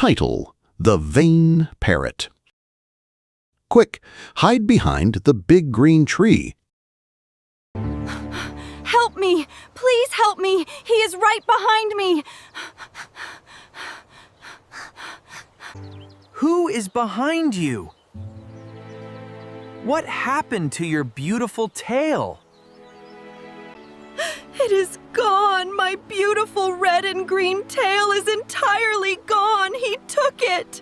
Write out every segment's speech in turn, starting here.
Title: The Vain Parrot. Quick, hide behind the big green tree. Help me! Please help me! He is right behind me! Who is behind you? What happened to your beautiful tail? It is gone! My beautiful red and green tail is entirely gone! He took it!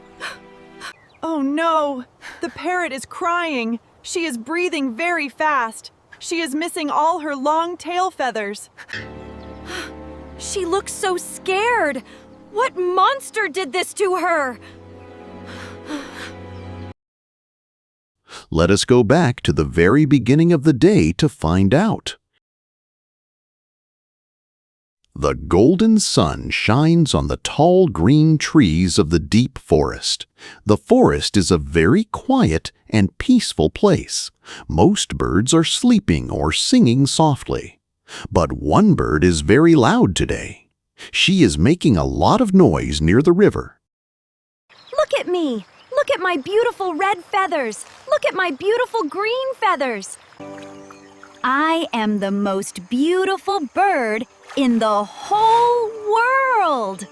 Oh no! The parrot is crying. She is breathing very fast. She is missing all her long tail feathers. She looks so scared. What monster did this to her? Let us go back to the very beginning of the day to find out. The golden sun shines on the tall green trees of the deep forest. The forest is a very quiet and peaceful place. Most birds are sleeping or singing softly. But one bird is very loud today. She is making a lot of noise near the river. Look at me! Look at my beautiful red feathers! Look at my beautiful green feathers! I am the most beautiful bird in the whole world!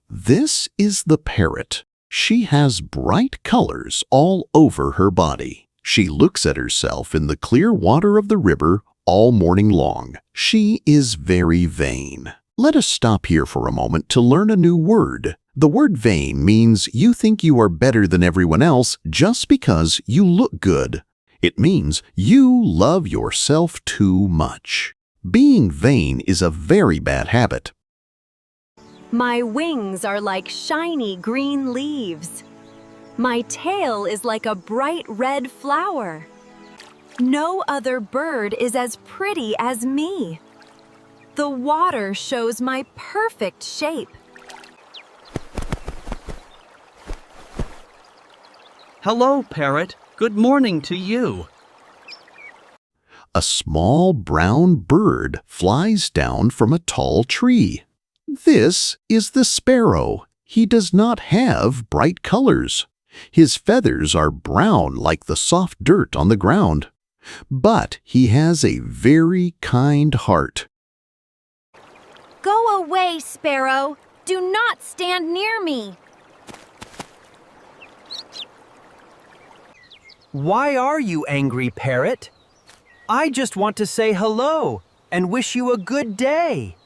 This is the parrot. She has bright colors all over her body. She looks at herself in the clear water of the river all morning long. She is very vain. Let us stop here for a moment to learn a new word. The word vain means you think you are better than everyone else just because you look good. It means you love yourself too much. Being vain is a very bad habit. My wings are like shiny green leaves. My tail is like a bright red flower. No other bird is as pretty as me. The water shows my perfect shape. Hello, parrot. Good morning to you. A small brown bird flies down from a tall tree. This is the sparrow. He does not have bright colors. His feathers are brown like the soft dirt on the ground. But he has a very kind heart. Go away, sparrow. Do not stand near me. Why are you angry, parrot? I just want to say hello and wish you a good day.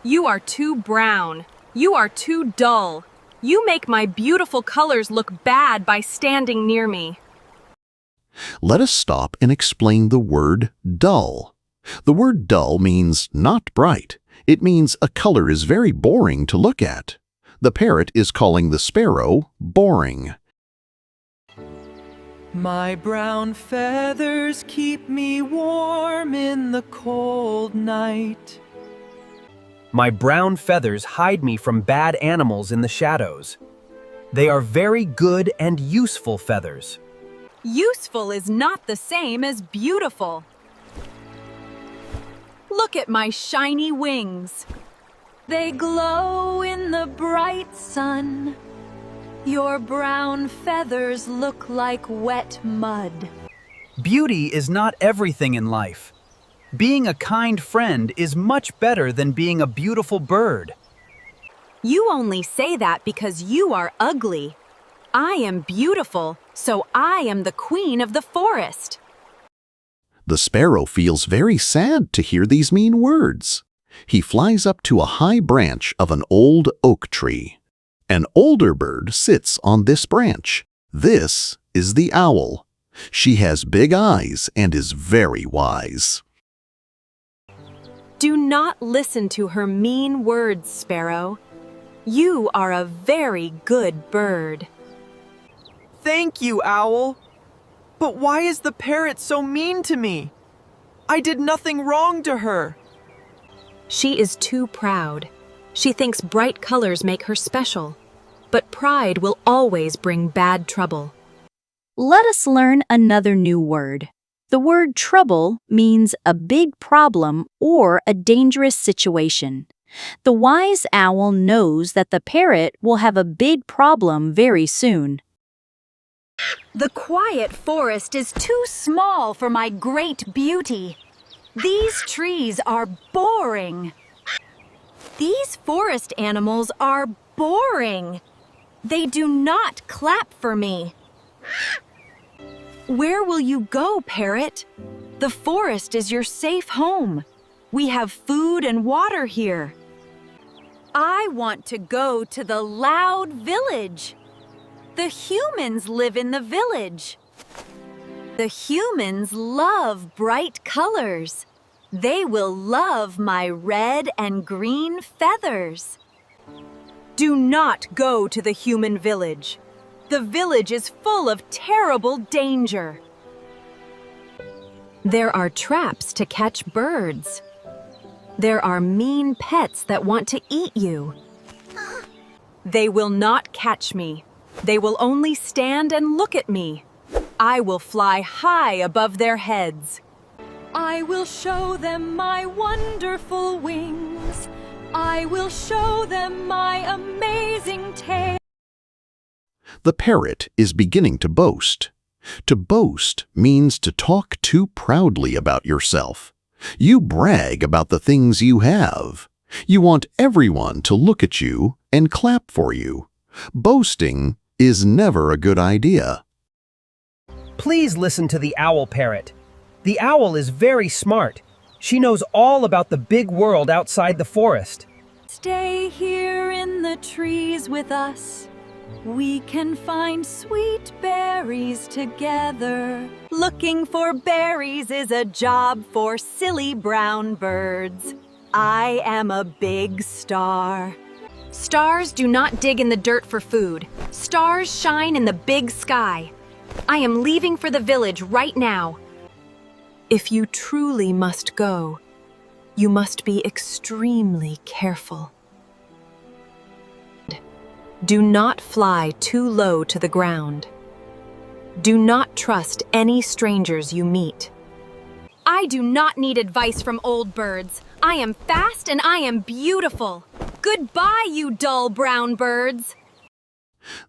You are too brown. You are too dull. You make my beautiful colors look bad by standing near me. Let us stop and explain the word dull. The word dull means not bright. It means a color is very boring to look at. The parrot is calling the sparrow boring. My brown feathers keep me warm in the cold night. My brown feathers hide me from bad animals in the shadows. They are very good and useful feathers. Useful is not the same as beautiful. Look at my shiny wings. They glow in the bright sun. Your brown feathers look like wet mud. Beauty is not everything in life. Being a kind friend is much better than being a beautiful bird. You only say that because you are ugly. I am beautiful, so I am the queen of the forest. The sparrow feels very sad to hear these mean words. He flies up to a high branch of an old oak tree. An older bird sits on this branch. This is the owl. She has big eyes and is very wise. Do not listen to her mean words, sparrow. You are a very good bird. Thank you, owl. But why is the parrot so mean to me? I did nothing wrong to her. She is too proud. She thinks bright colors make her special. But pride will always bring bad trouble. Let us learn another new word. The word trouble means a big problem or a dangerous situation. The wise owl knows that the parrot will have a big problem very soon. The quiet forest is too small for my great beauty. These trees are boring. These forest animals are boring. They do not clap for me. Where will you go, parrot? The forest is your safe home. We have food and water here. I want to go to the loud village. The humans live in the village. The humans love bright colors. They will love my red and green feathers. Do not go to the human village. The village is full of terrible danger. There are traps to catch birds. There are mean pets that want to eat you. They will not catch me. They will only stand and look at me. I will fly high above their heads. I will show them my wonderful wings. I will show them my amazing tail. The parrot is beginning to boast. To boast means to talk too proudly about yourself. You brag about the things you have. You want everyone to look at you and clap for you. Boasting is never a good idea. Please listen to the owl parrot. The owl is very smart. She knows all about the big world outside the forest. Stay here in the trees with us. We can find sweet berries together. Looking for berries is a job for silly brown birds. I am a big star. Stars do not dig in the dirt for food. Stars shine in the big sky. I am leaving for the village right now. If you truly must go, you must be extremely careful. Do not fly too low to the ground. Do not trust any strangers you meet. I do not need advice from old birds. I am fast and I am beautiful. Goodbye, you dull brown birds.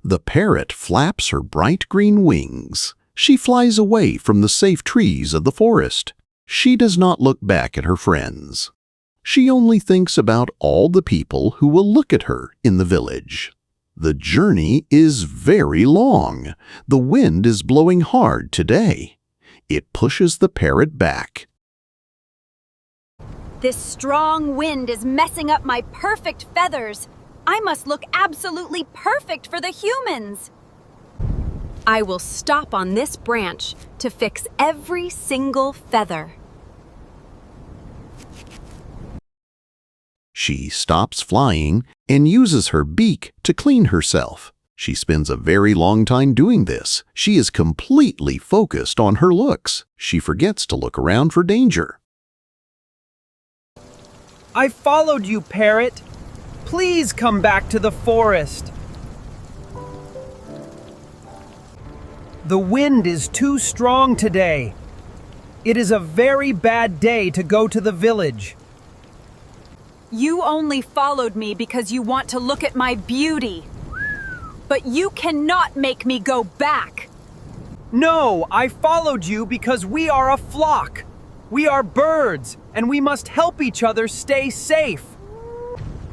The parrot flaps her bright green wings. She flies away from the safe trees of the forest. She does not look back at her friends. She only thinks about all the people who will look at her in the village. The journey is very long. The wind is blowing hard today. It pushes the parrot back. This strong wind is messing up my perfect feathers. I must look absolutely perfect for the humans. I will stop on this branch to fix every single feather. She stops flying and uses her beak to clean herself. She spends a very long time doing this. She is completely focused on her looks. She forgets to look around for danger. I followed you, parrot. Please come back to the forest. The wind is too strong today. It is a very bad day to go to the village. You only followed me because you want to look at my beauty. But you cannot make me go back. No, I followed you because we are a flock. We are birds, and we must help each other stay safe.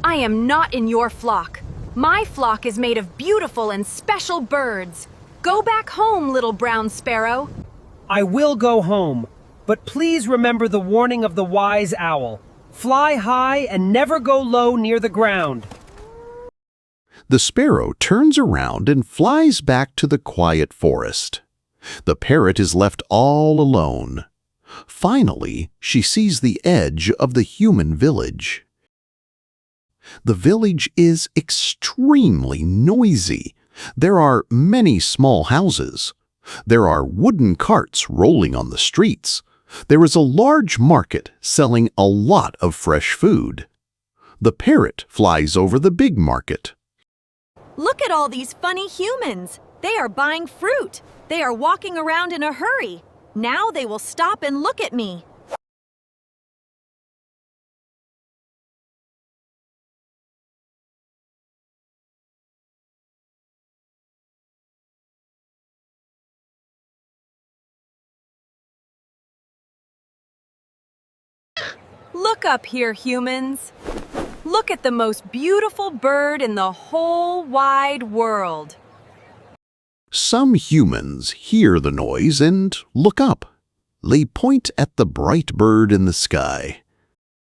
I am not in your flock. My flock is made of beautiful and special birds. Go back home, little brown sparrow. I will go home, but please remember the warning of the wise owl. Fly high and never go low near the ground. The sparrow turns around and flies back to the quiet forest. The parrot is left all alone. Finally, she sees the edge of the human village. The village is extremely noisy. There are many small houses. There are wooden carts rolling on the streets. There is a large market selling a lot of fresh food. The parrot flies over the big market. Look at all these funny humans. They are buying fruit. They are walking around in a hurry. Now they will stop and look at me. Look up here, humans. Look at the most beautiful bird in the whole wide world. Some humans hear the noise and look up. They point at the bright bird in the sky.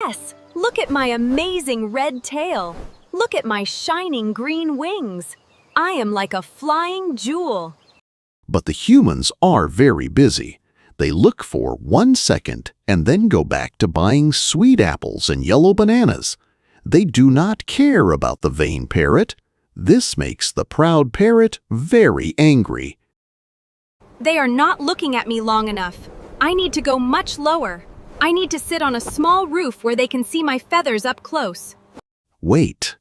Yes, look at my amazing red tail. Look at my shining green wings. I am like a flying jewel. But the humans are very busy. They look for 1 second and then go back to buying sweet apples and yellow bananas. They do not care about the vain parrot. This makes the proud parrot very angry. They are not looking at me long enough. I need to go much lower. I need to sit on a small roof where they can see my feathers up close. Wait,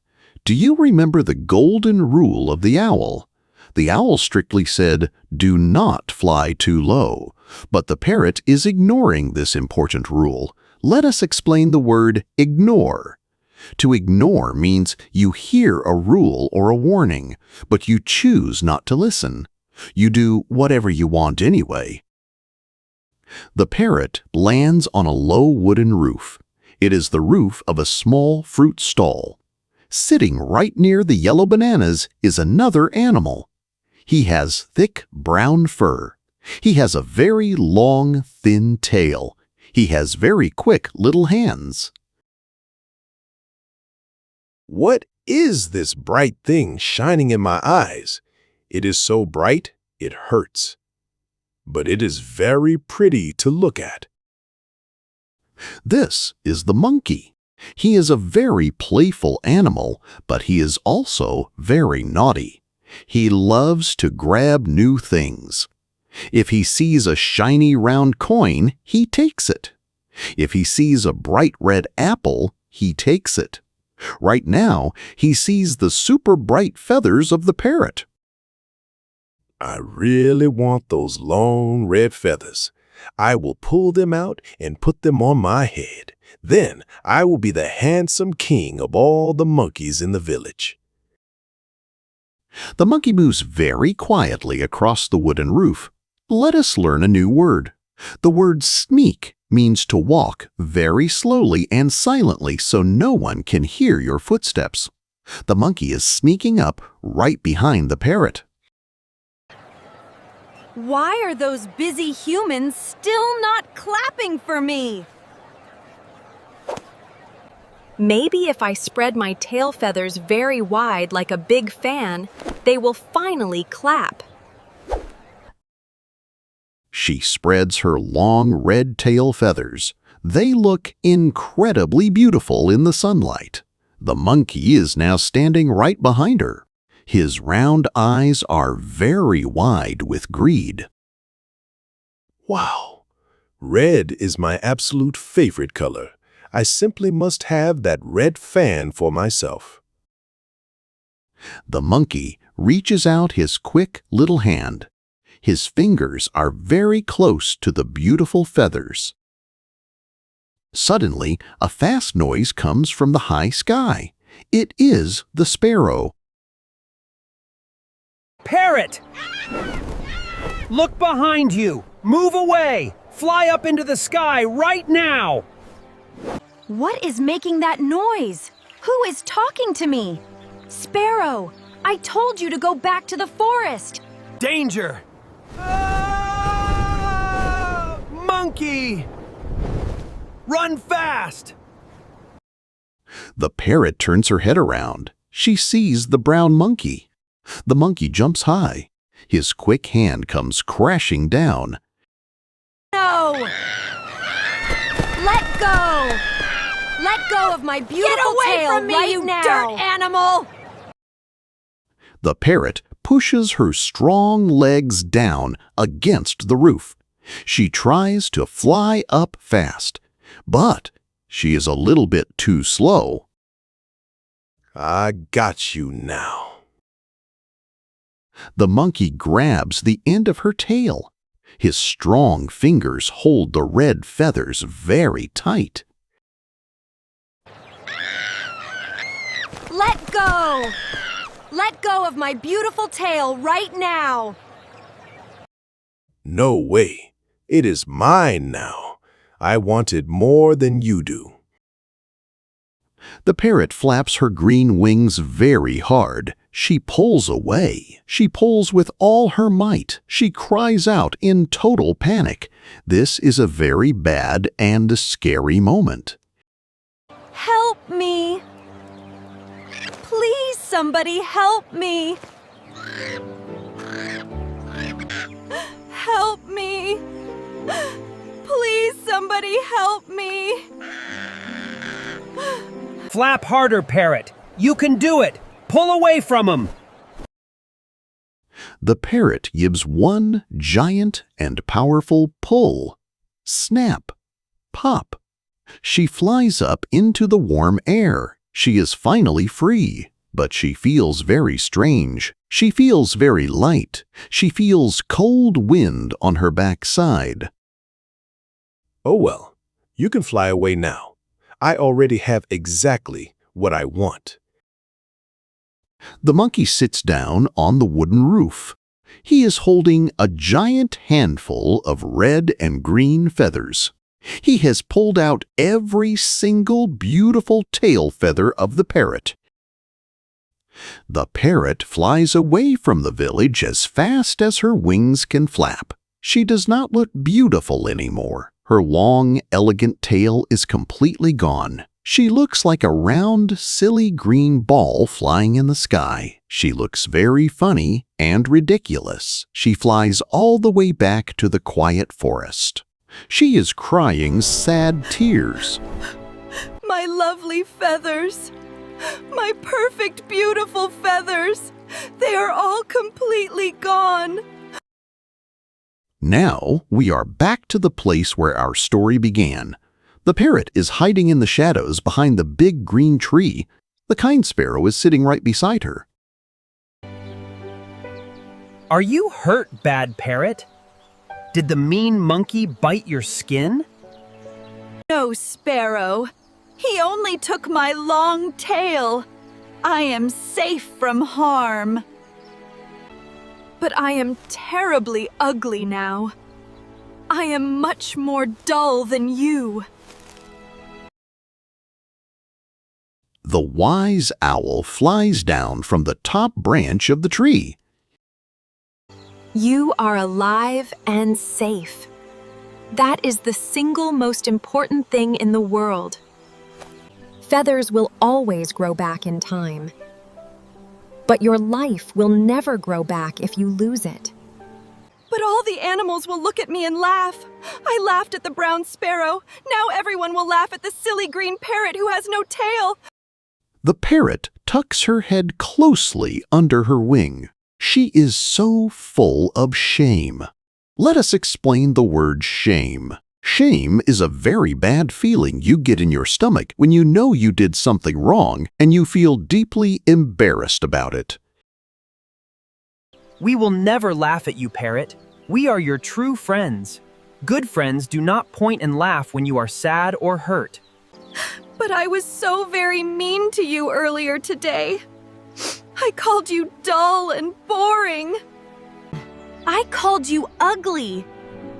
do you remember the golden rule of the owl? The owl strictly said, "Do not fly too low." But the parrot is ignoring this important rule. Let us explain the word ignore. To ignore means you hear a rule or a warning, but you choose not to listen. You do whatever you want anyway. The parrot lands on a low wooden roof. It is the roof of a small fruit stall. Sitting right near the yellow bananas is another animal. He has thick brown fur. He has a very long, thin tail. He has very quick little hands. What is this bright thing shining in my eyes? It is so bright, it hurts. But it is very pretty to look at. This is the monkey. He is a very playful animal, but he is also very naughty. He loves to grab new things. If he sees a shiny round coin, he takes it. If he sees a bright red apple, he takes it. Right now, he sees the super bright feathers of the parrot. I really want those long red feathers. I will pull them out and put them on my head. Then I will be the handsome king of all the monkeys in the village. The monkey moves very quietly across the wooden roof. Let us learn a new word. The word sneak means to walk very slowly and silently so no one can hear your footsteps. The monkey is sneaking up right behind the parrot. Why are those busy humans still not clapping for me? Maybe if I spread my tail feathers very wide like a big fan, they will finally clap. She spreads her long red tail feathers. They look incredibly beautiful in the sunlight. The monkey is now standing right behind her. His round eyes are very wide with greed. Wow! Red is my absolute favorite color. I simply must have that red fan for myself. The monkey reaches out his quick little hand. His fingers are very close to the beautiful feathers. Suddenly, a fast noise comes from the high sky. It is the sparrow. Parrot! Look behind you! Move away! Fly up into the sky right now! What is making that noise? Who is talking to me? Sparrow, I told you to go back to the forest. Danger! Ah! Monkey! Run fast! The parrot turns her head around. She sees the brown monkey. The monkey jumps high. His quick hand comes crashing down. No! Let go! Let go of my beautiful tail from me, right you now! dirt animal! The parrot pushes her strong legs down against the roof. She tries to fly up fast, but she is a little bit too slow. I got you now. The monkey grabs the end of her tail. His strong fingers hold the red feathers very tight. Let go! Let go of my beautiful tail right now! No way. It is mine now. I want it more than you do. The parrot flaps her green wings very hard. She pulls away. She pulls with all her might. She cries out in total panic. This is a very bad and scary moment. Help me! Please, somebody help me! Help me! Please, somebody help me! Flap harder, Parrot. You can do it. Pull away from him. The parrot gives one giant and powerful pull. Snap. Pop. She flies up into the warm air. She is finally free, but she feels very strange. She feels very light. She feels cold wind on her backside. Oh well, you can fly away now. I already have exactly what I want. The monkey sits down on the wooden roof. He is holding a giant handful of red and green feathers. He has pulled out every single beautiful tail feather of the parrot. The parrot flies away from the village as fast as her wings can flap. She does not look beautiful anymore. Her long, elegant tail is completely gone. She looks like a round, silly green ball flying in the sky. She looks very funny and ridiculous. She flies all the way back to the quiet forest. She is crying sad tears. My lovely feathers! My perfect, beautiful feathers! They are all completely gone! Now we are back to the place where our story began. The parrot is hiding in the shadows behind the big green tree. The kind sparrow is sitting right beside her. Are you hurt, bad parrot? Did the mean monkey bite your skin? No, Sparrow. He only took my long tail. I am safe from harm. But I am terribly ugly now. I am much more dull than you. The wise owl flies down from the top branch of the tree. You are alive and safe. That is the single most important thing in the world. Feathers will always grow back in time. But your life will never grow back if you lose it. But all the animals will look at me and laugh. I laughed at the brown sparrow. Now everyone will laugh at the silly green parrot who has no tail. The parrot tucks her head closely under her wing. She is so full of shame. Let us explain the word shame. Shame is a very bad feeling you get in your stomach when you know you did something wrong and you feel deeply embarrassed about it. We will never laugh at you, Parrot. We are your true friends. Good friends do not point and laugh when you are sad or hurt. But I was so very mean to you earlier today. I called you dull and boring. I called you ugly.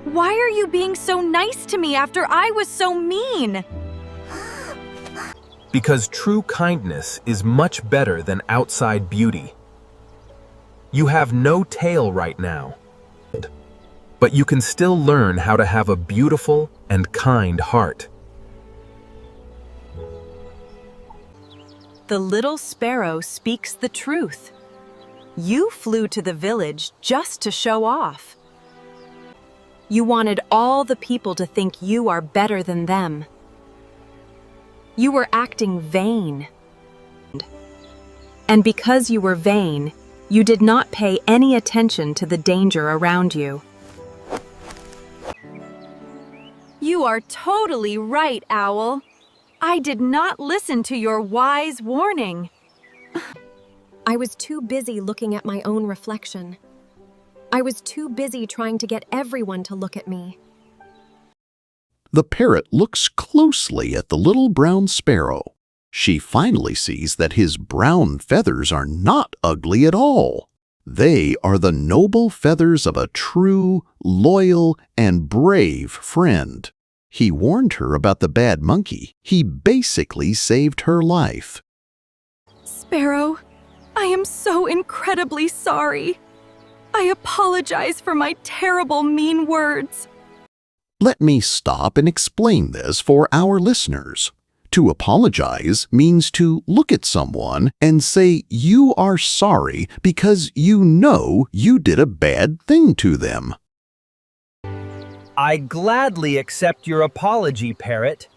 Why are you being so nice to me after I was so mean? Because true kindness is much better than outside beauty. You have no tail right now, but you can still learn how to have a beautiful and kind heart. The little sparrow speaks the truth. You flew to the village just to show off. You wanted all the people to think you are better than them. You were acting vain. And because you were vain, you did not pay any attention to the danger around you. You are totally right, Owl. I did not listen to your wise warning. I was too busy looking at my own reflection. I was too busy trying to get everyone to look at me. The parrot looks closely at the little brown sparrow. She finally sees that his brown feathers are not ugly at all. They are the noble feathers of a true, loyal, and brave friend. He warned her about the bad monkey. He basically saved her life. Sparrow, I am so incredibly sorry. I apologize for my terrible, mean words. Let me stop and explain this for our listeners. To apologize means to look at someone and say you are sorry because you know you did a bad thing to them. I gladly accept your apology, Parrot.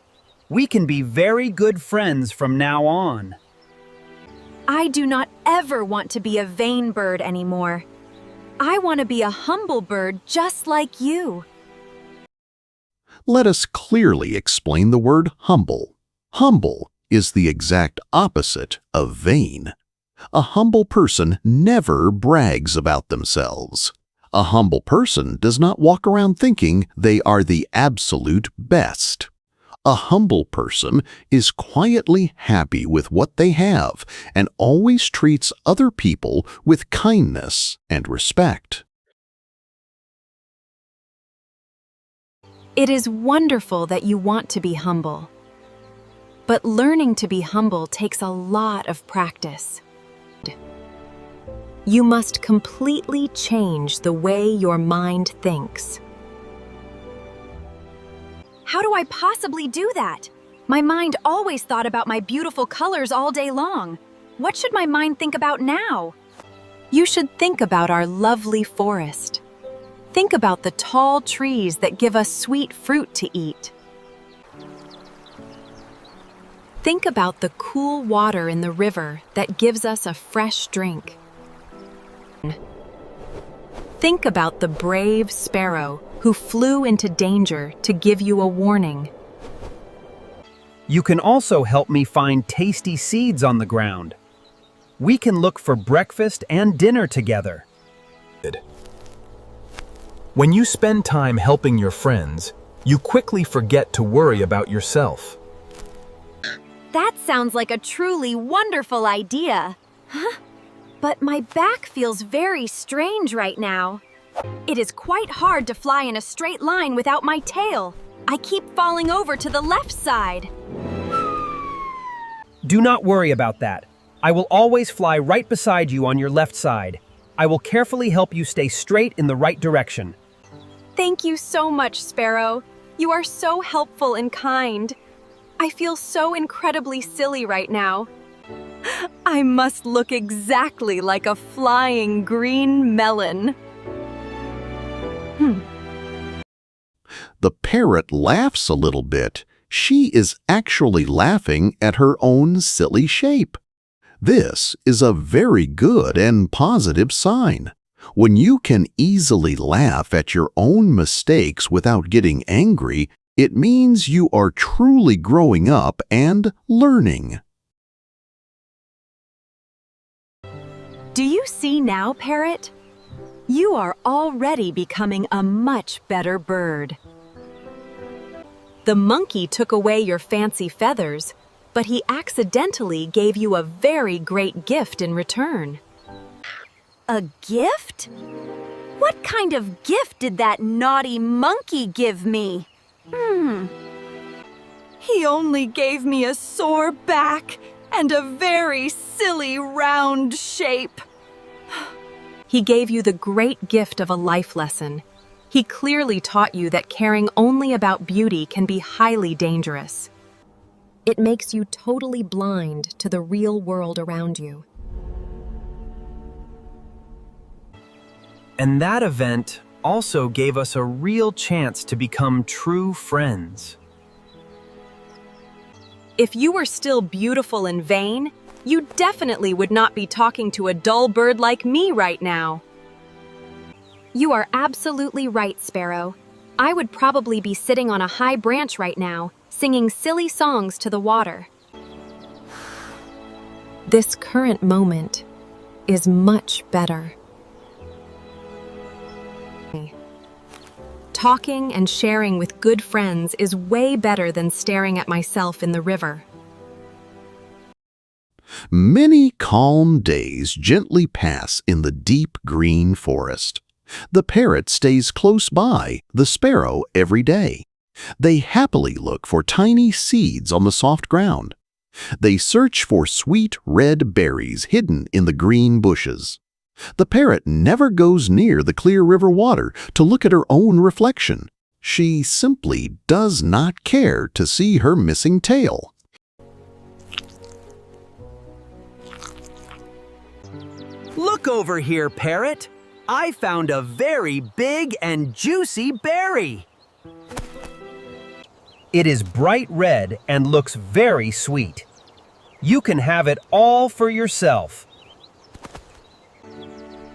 We can be very good friends from now on. I do not ever want to be a vain bird anymore. I want to be a humble bird just like you. Let us clearly explain the word humble. Humble is the exact opposite of vain. A humble person never brags about themselves. A humble person does not walk around thinking they are the absolute best. A humble person is quietly happy with what they have and always treats other people with kindness and respect. It is wonderful that you want to be humble. But learning to be humble takes a lot of practice. You must completely change the way your mind thinks. How do I possibly do that? My mind always thought about my beautiful colors all day long. What should my mind think about now? You should think about our lovely forest. Think about the tall trees that give us sweet fruit to eat. Think about the cool water in the river that gives us a fresh drink. Think about the brave sparrow who flew into danger to give you a warning. You can also help me find tasty seeds on the ground. We can look for breakfast and dinner together. When you spend time helping your friends, you quickly forget to worry about yourself. That sounds like a truly wonderful idea. Huh? But my back feels very strange right now. It is quite hard to fly in a straight line without my tail. I keep falling over to the left side. Do not worry about that. I will always fly right beside you on your left side. I will carefully help you stay straight in the right direction. Thank you so much, Sparrow. You are so helpful and kind. I feel so incredibly silly right now. I must look exactly like a flying green melon. The parrot laughs a little bit. She is actually laughing at her own silly shape. This is a very good and positive sign. When you can easily laugh at your own mistakes without getting angry, it means you are truly growing up and learning. Do you see now, Parrot? You are already becoming a much better bird. The monkey took away your fancy feathers, but he accidentally gave you a very great gift in return. A gift? What kind of gift did that naughty monkey give me? He only gave me a sore back and a very silly round shape. He gave you the great gift of a life lesson. He clearly taught you that caring only about beauty can be highly dangerous. It makes you totally blind to the real world around you. And that event also gave us a real chance to become true friends. If you were still beautiful and vain, you definitely would not be talking to a dull bird like me right now. You are absolutely right, Sparrow. I would probably be sitting on a high branch right now, singing silly songs to the water. This current moment is much better. Talking and sharing with good friends is way better than staring at myself in the river. Many calm days gently pass in the deep green forest. The parrot stays close by the sparrow every day. They happily look for tiny seeds on the soft ground. They search for sweet red berries hidden in the green bushes. The parrot never goes near the clear river water to look at her own reflection. She simply does not care to see her missing tail. Look over here, Parrot. I found a very big and juicy berry. It is bright red and looks very sweet. You can have it all for yourself.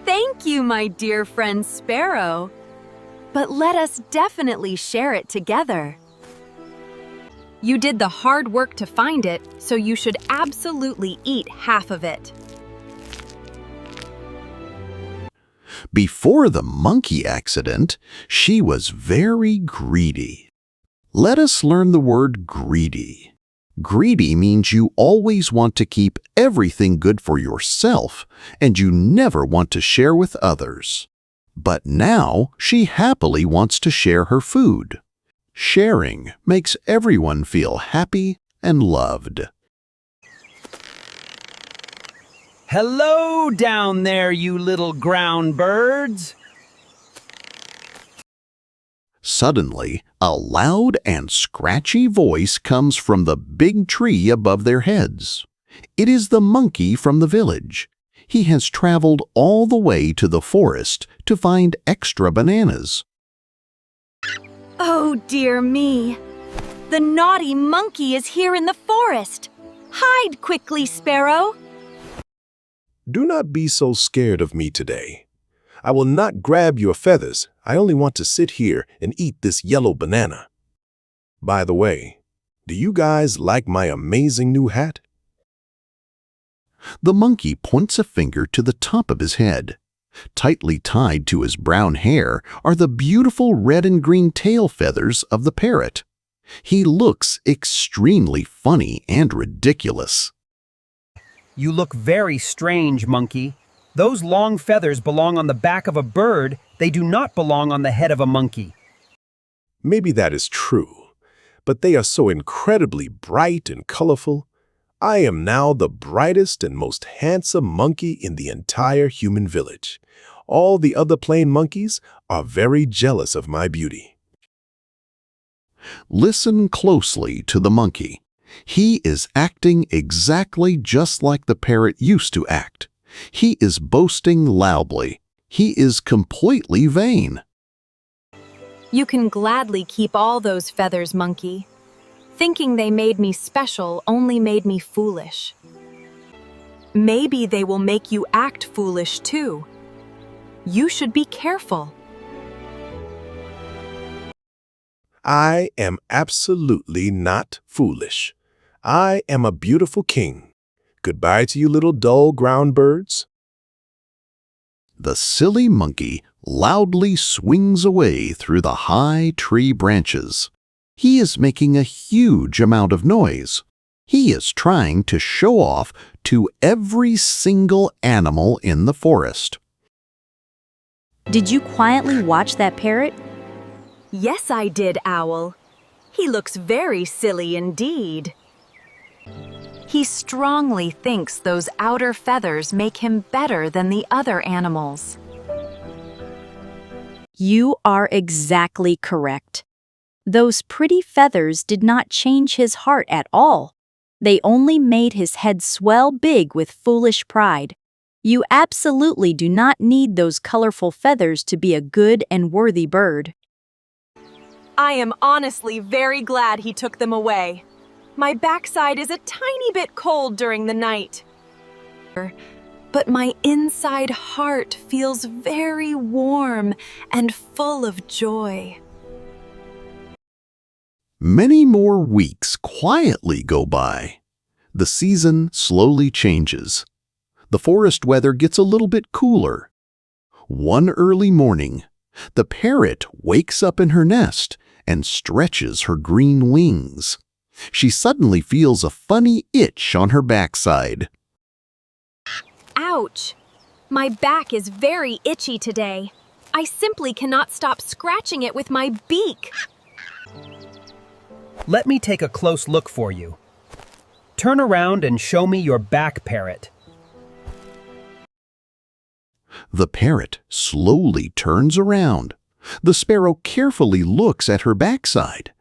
Thank you, my dear friend Sparrow. But let us definitely share it together. You did the hard work to find it, so you should absolutely eat half of it. Before the monkey accident, she was very greedy. Let us learn the word greedy. Greedy means you always want to keep everything good for yourself, and you never want to share with others. But now she happily wants to share her food. Sharing makes everyone feel happy and loved. Hello down there, you little ground birds. Suddenly, a loud and scratchy voice comes from the big tree above their heads. It is the monkey from the village. He has traveled all the way to the forest to find extra bananas. Oh dear me! The naughty monkey is here in the forest! Hide quickly, Sparrow! Do not be so scared of me today. I will not grab your feathers. I only want to sit here and eat this yellow banana. By the way, do you guys like my amazing new hat? The monkey points a finger to the top of his head. Tightly tied to his brown hair are the beautiful red and green tail feathers of the parrot. He looks extremely funny and ridiculous. You look very strange, monkey. Those long feathers belong on the back of a bird. They do not belong on the head of a monkey. Maybe that is true, but they are so incredibly bright and colorful. I am now the brightest and most handsome monkey in the entire human village. All the other plain monkeys are very jealous of my beauty. Listen closely to the monkey. He is acting exactly just like the parrot used to act. He is boasting loudly. He is completely vain. You can gladly keep all those feathers, monkey. Thinking they made me special only made me foolish. Maybe they will make you act foolish too. You should be careful. I am absolutely not foolish. I am a beautiful king. Goodbye to you little dull ground birds. The silly monkey loudly swings away through the high tree branches. He is making a huge amount of noise. He is trying to show off to every single animal in the forest. Did you quietly watch that parrot? Yes, I did, Owl. He looks very silly indeed. He strongly thinks those outer feathers make him better than the other animals. You are exactly correct. Those pretty feathers did not change his heart at all. They only made his head swell big with foolish pride. You absolutely do not need those colorful feathers to be a good and worthy bird. I am honestly very glad he took them away. My backside is a tiny bit cold during the night. But my inside heart feels very warm and full of joy. Many more weeks quietly go by. The season slowly changes. The forest weather gets a little bit cooler. One early morning, the parrot wakes up in her nest and stretches her green wings. She suddenly feels a funny itch on her backside. Ouch! My back is very itchy today. I simply cannot stop scratching it with my beak. Let me take a close look for you. Turn around and show me your back, Parrot. The parrot slowly turns around. The sparrow carefully looks at her backside.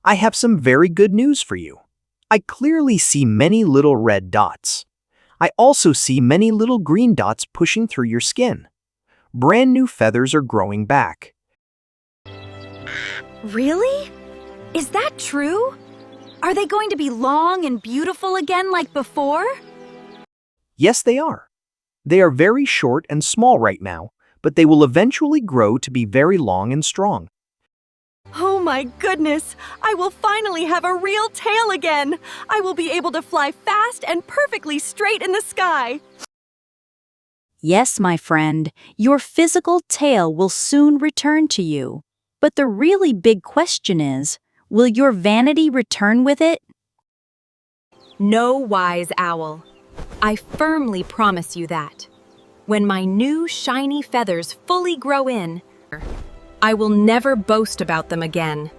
I have some very good news for you. I clearly see many little red dots. I also see many little green dots pushing through your skin. Brand new feathers are growing back. Really? Is that true? Are they going to be long and beautiful again like before? Yes, they are. They are very short and small right now, but they will eventually grow to be very long and strong. Oh my goodness! I will finally have a real tail again! I will be able to fly fast and perfectly straight in the sky! Yes, my friend, your physical tail will soon return to you. But the really big question is, will your vanity return with it? No, wise owl. I firmly promise you that. When my new shiny feathers fully grow in, I will never boast about them again.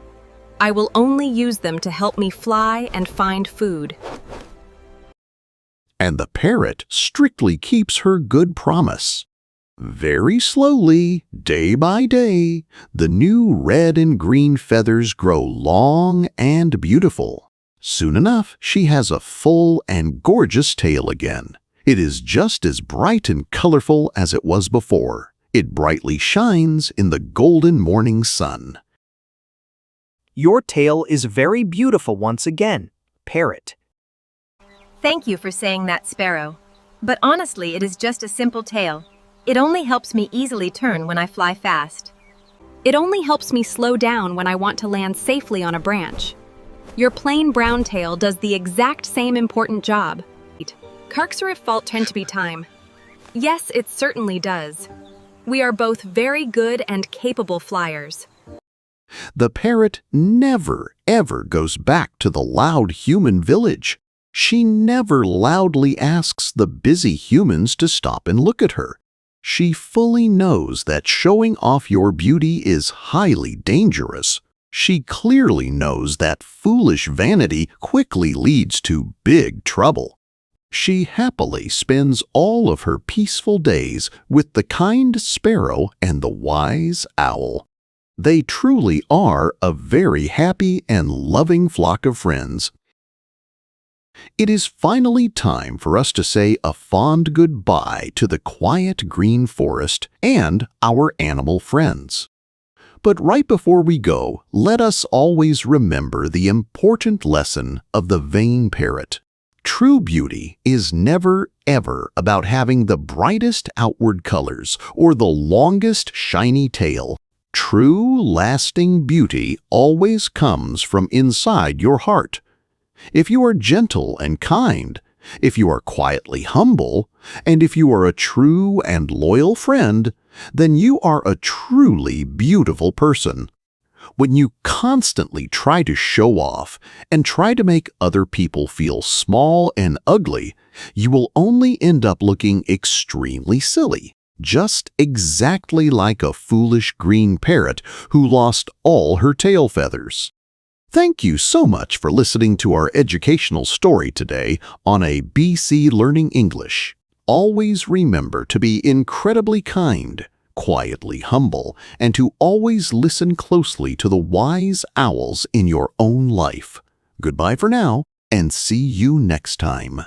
I will only use them to help me fly and find food. And the parrot strictly keeps her good promise. Very slowly, day by day, the new red and green feathers grow long and beautiful. Soon enough, she has a full and gorgeous tail again. It is just as bright and colorful as it was before. It brightly shines in the golden morning sun. Your tail is very beautiful once again, Parrot. Thank you for saying that, Sparrow. But honestly, it is just a simple tail. It only helps me easily turn when I fly fast. It only helps me slow down when I want to land safely on a branch. Your plain brown tail does the exact same important job. Karks are at fault tend to be time. Yes, it certainly does. We are both very good and capable flyers. The parrot never, ever goes back to the loud human village. She never loudly asks the busy humans to stop and look at her. She fully knows that showing off your beauty is highly dangerous. She clearly knows that foolish vanity quickly leads to big trouble. She happily spends all of her peaceful days with the kind sparrow and the wise owl. They truly are a very happy and loving flock of friends. It is finally time for us to say a fond goodbye to the quiet green forest and our animal friends. But right before we go, let us always remember the important lesson of the vain parrot. True beauty is never, ever about having the brightest outward colors or the longest shiny tail. True, lasting beauty always comes from inside your heart. If you are gentle and kind, if you are quietly humble, and if you are a true and loyal friend, then you are a truly beautiful person. When you constantly try to show off and try to make other people feel small and ugly, you will only end up looking extremely silly, just exactly like a foolish green parrot who lost all her tail feathers. Thank you so much for listening to our educational story today on ABC Learning English. Always remember to be incredibly kind, quietly humble, and to always listen closely to the wise owls in your own life. Goodbye for now, and see you next time.